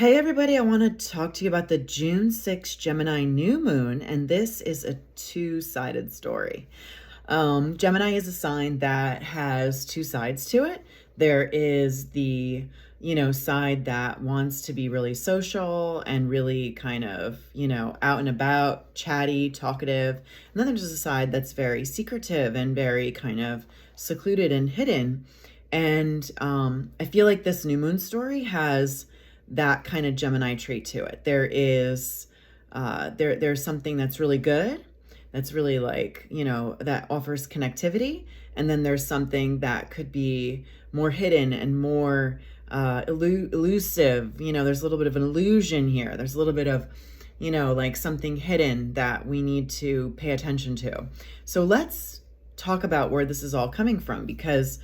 Hey everybody, I want to talk to you about the June 6th Gemini New Moon, and this is a two-sided story. Gemini is a sign that has two sides to it. There is the, side that wants to be really social and really kind of, out and about, chatty, talkative. And then there's a side that's very secretive and very kind of secluded and hidden. And I feel like this new moon story has that kind of Gemini trait to it. There's something that's really good, that's really like, that offers connectivity. And then there's something that could be more hidden and more elusive. There's a little bit of an illusion here. There's a little bit of, like something hidden that we need to pay attention to. So let's talk about where this is all coming from, because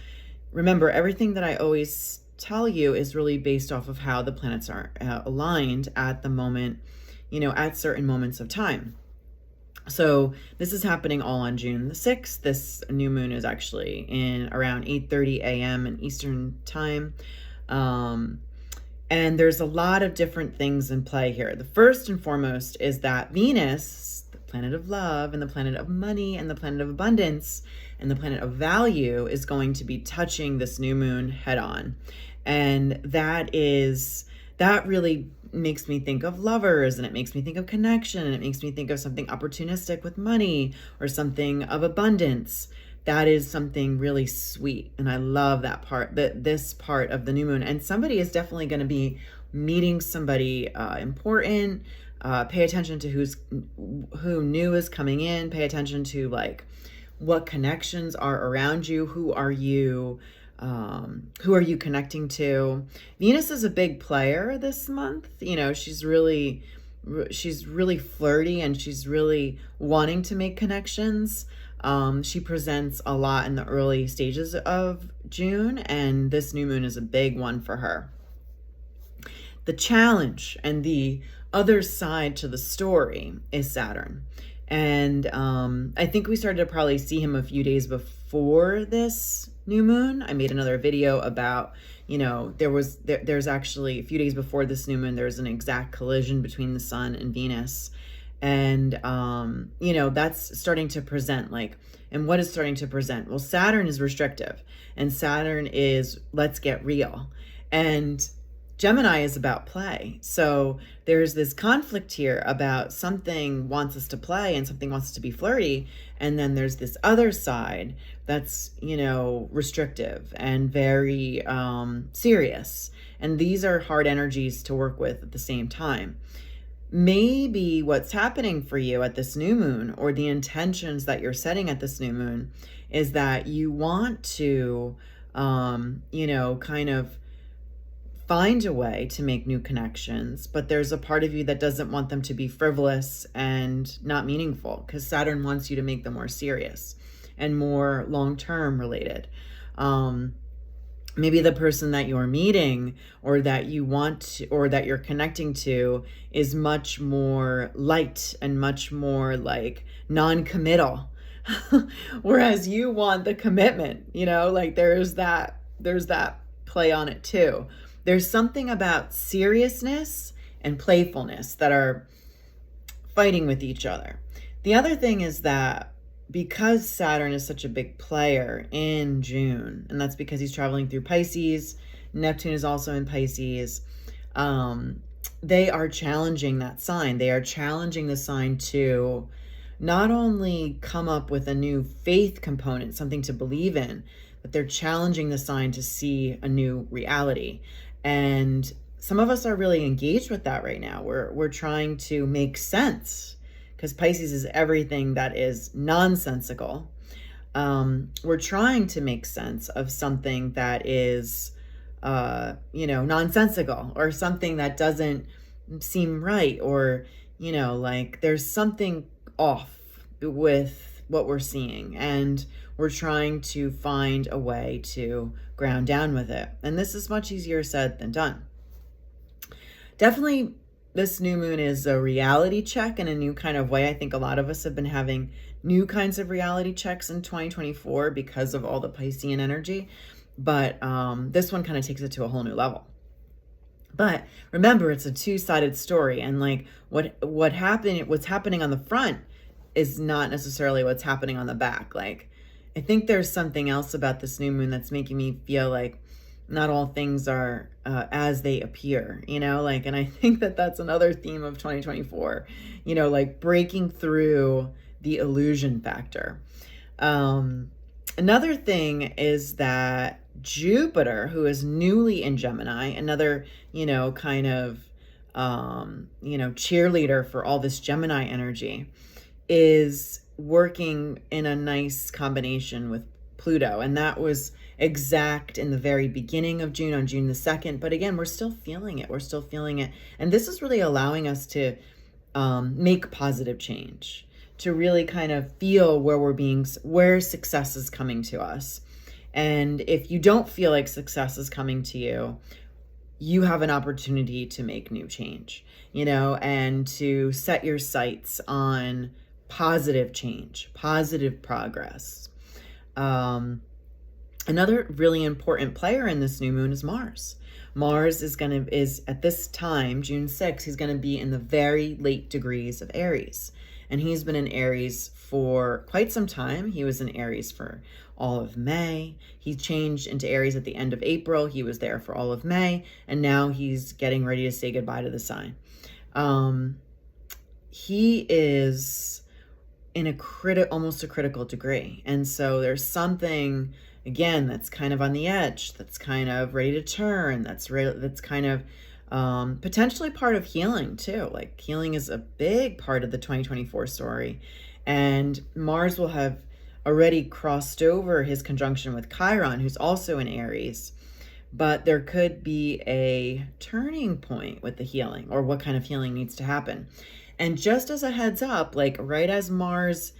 remember, everything that I always tell you is really based off of how the planets are aligned at the moment, at certain moments of time. So this is happening all on June the 6th. This new moon is actually in around 8:30 a.m. in Eastern time. And there's a lot of different things in play here. The first and foremost is that Venus, the planet of love and the planet of money and the planet of abundance and the planet of value, is going to be touching this new moon head on. And that really makes me think of lovers, and it makes me think of connection, and it makes me think of something opportunistic with money or something of abundance. That is something really sweet. And I love that part, this part of the new moon. And somebody is definitely going to be meeting somebody important. Pay attention to who new is coming in. Pay attention to like what connections are around you. Who are you connecting to? Venus is a big player this month. She's really flirty, and she's really wanting to make connections. She presents a lot in the early stages of June, and this new moon is a big one for her. The challenge and the other side to the story is Saturn. And I think we started to probably see him a few days before this new moon. I made another video about, there's actually a few days before this new moon, there's an exact collision between the sun and Venus. And, that's starting to present and what is starting to present? Well, Saturn is restrictive, and Saturn is let's get real. And Gemini is about play. So there's this conflict here about something wants us to play and something wants us to be flirty. And then there's this other side that's, restrictive and very serious. And these are hard energies to work with at the same time. Maybe what's happening for you at this new moon, or the intentions that you're setting at this new moon, is that you want to, kind of find a way to make new connections, but there's a part of you that doesn't want them to be frivolous and not meaningful, because Saturn wants you to make them more serious and more long-term related. Maybe the person that you're meeting or that you want to, or that you're connecting to, is much more light and much more like non-committal, whereas you want the commitment. There's that play on it too. There's something about seriousness and playfulness that are fighting with each other. The other thing is that because Saturn is such a big player in June, and that's because he's traveling through Pisces, Neptune is also in Pisces, they are challenging that sign. They are challenging the sign to not only come up with a new faith component, something to believe in, but they're challenging the sign to see a new reality. And some of us are really engaged with that right now. We're trying to make sense, because Pisces is everything that is nonsensical. We're trying to make sense of something that is, nonsensical, or something that doesn't seem right, or, there's something off with what we're seeing, and we're trying to find a way to ground down with it. And this is much easier said than done. Definitely, this new moon is a reality check in a new kind of way. I think a lot of us have been having new kinds of reality checks in 2024 because of all the Piscean energy. But this one kind of takes it to a whole new level. But remember, it's a two-sided story, and like what's happening on the front is not necessarily what's happening on the back. Like, I think there's something else about this new moon that's making me feel like not all things are as they appear, like, and I think that that's another theme of 2024, like breaking through the illusion factor. Another thing is that Jupiter, who is newly in Gemini, another, kind of, cheerleader for all this Gemini energy, is working in a nice combination with Pluto. And that was exact in the very beginning of June, on June the 2nd. But again, we're still feeling it. We're still feeling it. And this is really allowing us to make positive change, to really kind of feel where success is coming to us. And if you don't feel like success is coming to you, you have an opportunity to make new change, and to set your sights on positive change, positive progress. Another really important player in this new moon is Mars. Mars is at this time, June 6th, he's going to be in the very late degrees of Aries. And he's been in Aries for quite some time. He was in Aries for all of May. He changed into Aries at the end of April. He was there for all of May. And now he's getting ready to say goodbye to the sign. He is in almost a critical degree. And so there's something, again, that's kind of on the edge, that's kind of ready to turn, that's kind of potentially part of healing too. Like, healing is a big part of the 2024 story. And Mars will have already crossed over his conjunction with Chiron, who's also in Aries. But there could be a turning point with the healing, or what kind of healing needs to happen. And just as a heads up, like right as Mars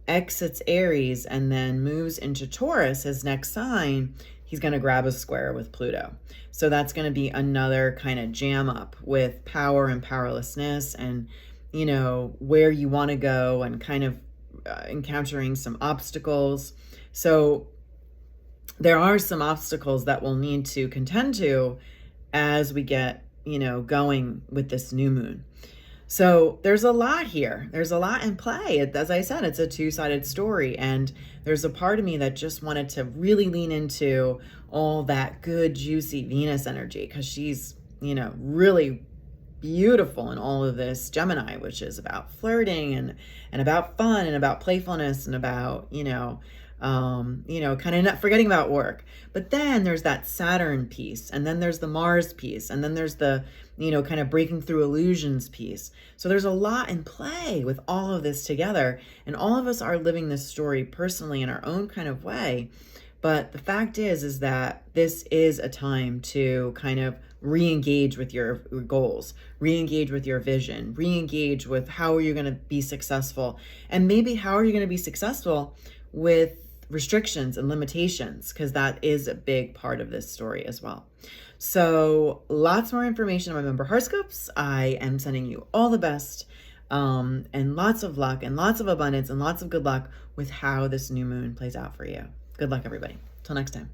exits Aries and then moves into Taurus, his next sign, he's going to grab a square with Pluto. So that's going to be another kind of jam up with power and powerlessness, and, where you want to go, and kind of encountering some obstacles. So there are some obstacles that we'll need to contend to as we get, going with this new moon. So there's a lot here. There's a lot in play. As I said, it's a two-sided story. And there's a part of me that just wanted to really lean into all that good, juicy Venus energy, because she's, really beautiful in all of this Gemini, which is about flirting and about fun and about playfulness and about, kind of not forgetting about work. But then there's that Saturn piece, and then there's the Mars piece, and then there's the, kind of breaking through illusions piece. So there's a lot in play with all of this together, and all of us are living this story personally in our own kind of way. But the fact is that this is a time to kind of re-engage with your goals, re-engage with your vision, re-engage with how are you going to be successful, and maybe how are you going to be successful with restrictions and limitations, because that is a big part of this story as well. So lots more information on my member horoscopes. I am sending you all the best, and lots of luck and lots of abundance and lots of good luck with how this new moon plays out for you. Good luck, everybody. Till next time.